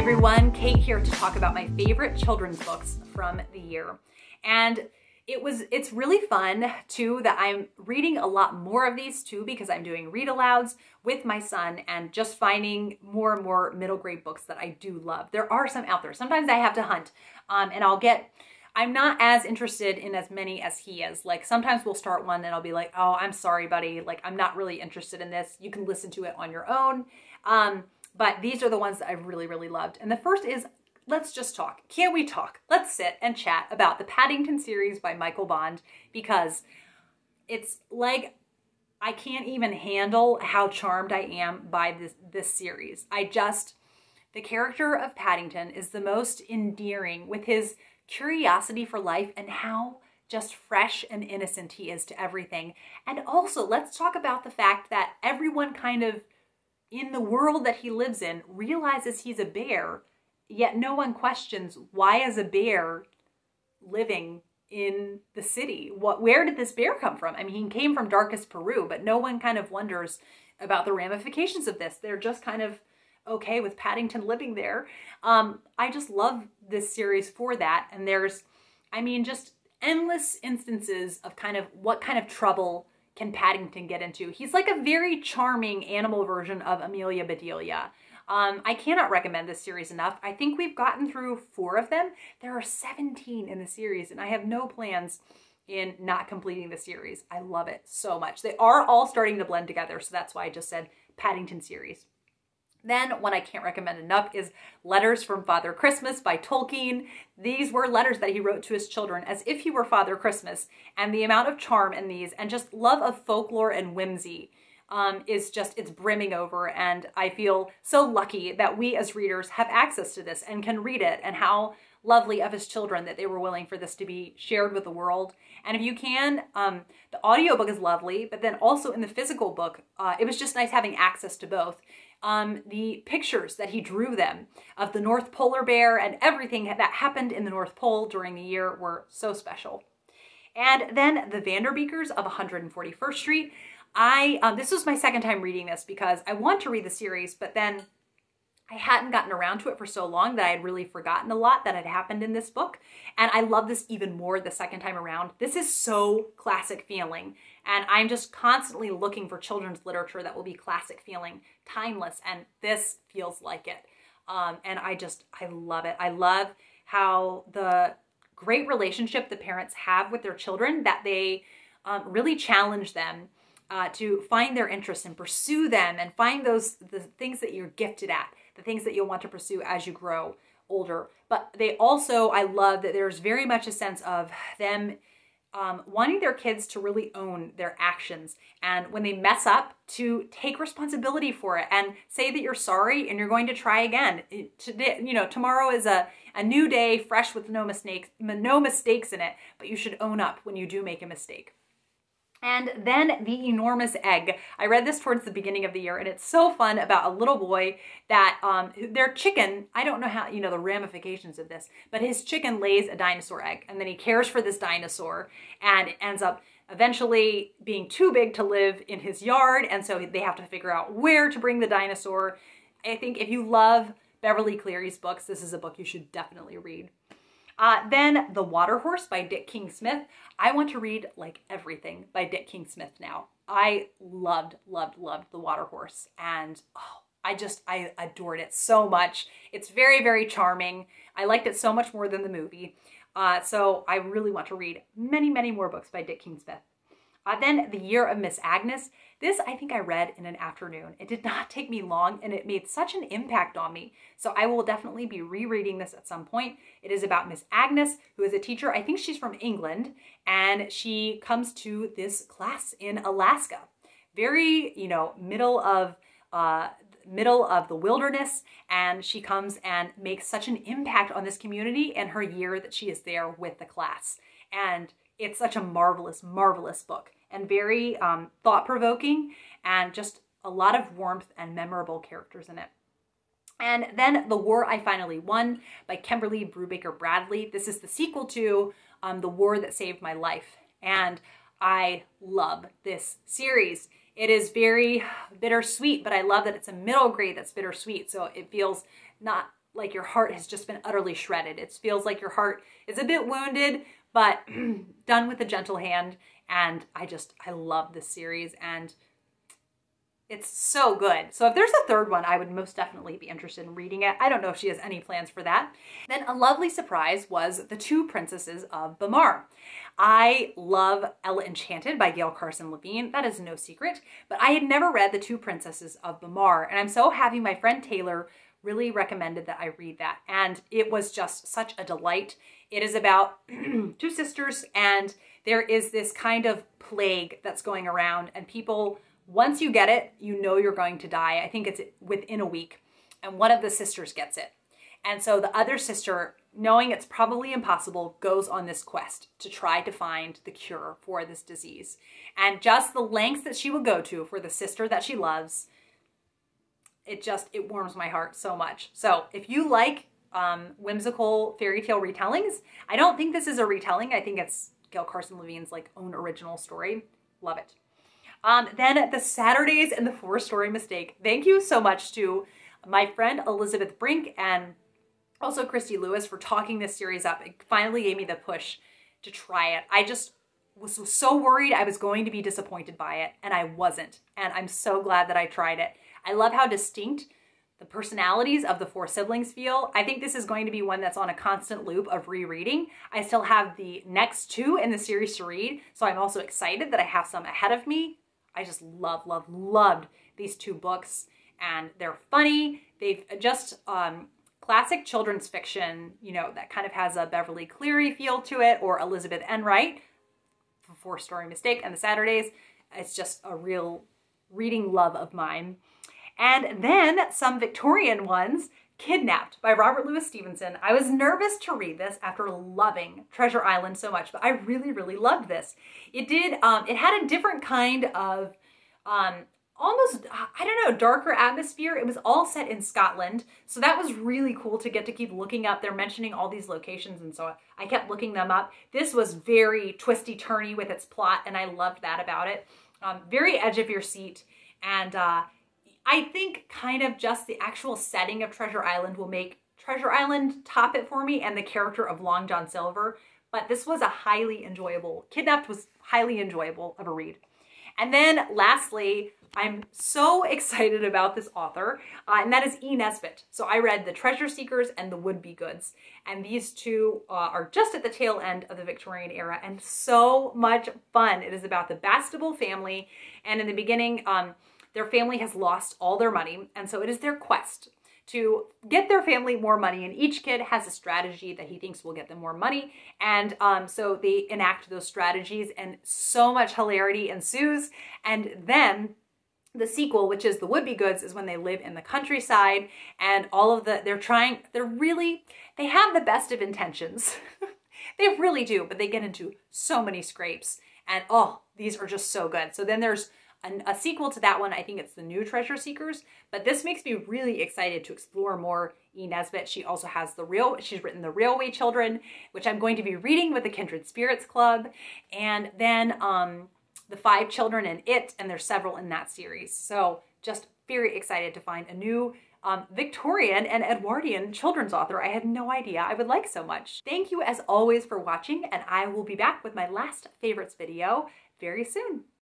everyone, Kate here to talk about my favorite children's books from the year. And it's really fun too that I'm reading a lot more of these too, because I'm doing read alouds with my son and just finding more and more middle grade books that I do love. There are some out there. Sometimes I have to hunt and I'm not as interested in as many as he is. Like sometimes we'll start one and I'll be like, oh, I'm sorry, buddy. Like I'm not really interested in this. You can listen to it on your own. But these are the ones that I've really, really loved. And the first is, let's just talk. Can we talk? Let's sit and chat about the Paddington series by Michael Bond, because it's like, I can't even handle how charmed I am by this series. The character of Paddington is the most endearing with his curiosity for life and how just fresh and innocent he is to everything. And also, let's talk about the fact that everyone kind of in the world that he lives in realizes he's a bear, yet no one questions why is a bear living in the city? Where did this bear come from? I mean, he came from darkest Peru, but no one kind of wonders about the ramifications of this. They're just kind of okay with Paddington living there. I just love this series for that. And there's, I mean, just endless instances of kind of what kind of trouble can Paddington get into. He's like a very charming animal version of Amelia Bedelia. I cannot recommend this series enough. I think we've gotten through 4 of them. There are 17 in the series, and I have no plans in not completing the series. I love it so much. They are all starting to blend together, so that's why I just said Paddington series. Then one I can't recommend enough is Letters from Father Christmas by Tolkien. These were letters that he wrote to his children as if he were Father Christmas, and the amount of charm in these and just love of folklore and whimsy it's brimming over. And I feel so lucky that we as readers have access to this and can read it, and how lovely of his children that they were willing for this to be shared with the world. And if you can, the audiobook is lovely, but then also in the physical book, it was just nice having access to both. The pictures that he drew them of the North Polar Bear and everything that happened in the North Pole during the year were so special. And then the Vanderbeekers of 141st Street. This was my second time reading this because I want to read the series, but then I hadn't gotten around to it for so long that I had really forgotten a lot that had happened in this book. And I love this even more the second time around. This is so classic feeling. And I'm just constantly looking for children's literature that will be classic feeling, timeless. And this feels like it. And I love it. I love how the great relationship the parents have with their children, that they really challenge them to find their interests and pursue them and find the things that you're gifted at, the things that you'll want to pursue as you grow older. But they also, I love that there's very much a sense of them wanting their kids to really own their actions. And when they mess up, to take responsibility for it and say that you're sorry and you're going to try again. Today, tomorrow is a new day, fresh with no mistakes in it, but you should own up when you do make a mistake. And then The Enormous Egg. I read this towards the beginning of the year, and it's so fun about a little boy that their chicken, I don't know how, the ramifications of this, but his chicken lays a dinosaur egg, and then he cares for this dinosaur and ends up eventually being too big to live in his yard, and so they have to figure out where to bring the dinosaur. I think if you love Beverly Cleary's books, this is a book you should definitely read. Then The Water Horse by Dick King-Smith. I want to read like everything by Dick King-Smith now. I loved The Water Horse, and I adored it so much. It's very, very charming. I liked it so much more than the movie. So I really want to read many, many more books by Dick King-Smith. Then The Year of Miss Agnes. This I think I read in an afternoon. It did not take me long, and it made such an impact on me. So I will definitely be rereading this at some point. It is about Miss Agnes, who is a teacher. I think she's from England, and she comes to this class in Alaska. Very, middle of the wilderness, and she comes and makes such an impact on this community in her year that she is there with the class. And it's such a marvelous, marvelous book, and very thought-provoking, and just a lot of warmth and memorable characters in it. And then The War I Finally Won by Kimberly Brubaker Bradley. This is the sequel to The War That Saved My Life, and I love this series. It is very bittersweet, but I love that it's a middle grade that's bittersweet, so it feels not like your heart has just been utterly shredded. It feels like your heart is a bit wounded, but done with a gentle hand. And I love this series, and it's so good. So if there's a third one, I would most definitely be interested in reading it. I don't know if she has any plans for that. Then a lovely surprise was The Two Princesses of Bamarre. I love Ella Enchanted by Gail, Carson, Levine. That is no secret, but I had never read The Two Princesses of Bamarre, and I'm so happy my friend Taylor really recommended that I read that, and it was just such a delight. It is about two sisters, and there is this kind of plague that's going around, and people, once you get it, you know you're going to die. I think it's within a week, and one of the sisters gets it. And so the other sister, knowing it's probably impossible, goes on this quest to try to find the cure for this disease. And just the lengths that she will go to for the sister that she loves, it warms my heart so much. So if you like whimsical fairy tale retellings, I don't think this is a retelling. I think it's Gail Carson Levine's like own original story. Love it. Then The Saturdays and the Four-Story Mistake. Thank you so much to my friend Elizabeth Brink and also Christy Lewis for talking this series up. It finally gave me the push to try it. I just was so worried I was going to be disappointed by it, and I wasn't. And I'm so glad that I tried it. I love how distinct the personalities of the four siblings feel. I think this is going to be one that's on a constant loop of rereading. I still have the next two in the series to read, so I'm also excited that I have some ahead of me. I just loved these two books, and they're funny. They've just classic children's fiction, you know, that kind of has a Beverly Cleary feel to it, or Elizabeth Enright, Four-Story Mistake, and The Saturdays. It's just a real reading love of mine. And then some Victorian ones, Kidnapped by Robert Louis Stevenson. I was nervous to read this after loving Treasure Island so much, but I really loved this. It had a different kind of, almost, I don't know, darker atmosphere. It was all set in Scotland. So that was really cool to get to keep looking up. They're mentioning all these locations, and so I kept looking them up. This was very twisty-turny with its plot, and I loved that about it. Very edge of your seat, and I think kind of just the actual setting of Treasure Island will make Treasure Island top it for me, and the character of Long John Silver. But this was a highly enjoyable, Kidnapped was highly enjoyable of a read. And then lastly, I'm so excited about this author, and that is Nesbit. So I read The Treasure Seekers and The Wouldbegoods, and these two are just at the tail end of the Victorian era, and so much fun. It is about the Bastable family, and in the beginning, their family has lost all their money, and so it is their quest to get their family more money, and each kid has a strategy that he thinks will get them more money, and so they enact those strategies, and so much hilarity ensues. And then the sequel, which is The Wouldbegoods, is when they live in the countryside, and all of they have the best of intentions. They really do, but they get into so many scrapes, and oh, these are just so good. So then there's a sequel to that one. I think it's The New Treasure Seekers, but this makes me really excited to explore more Nesbit. She also has she's written The Railway Children, which I'm going to be reading with the Kindred Spirits Club, and then The Five Children in It, and there's several in that series. So just very excited to find a new Victorian and Edwardian children's author I had no idea I would like so much. Thank you as always for watching, and I will be back with my last favorites video very soon.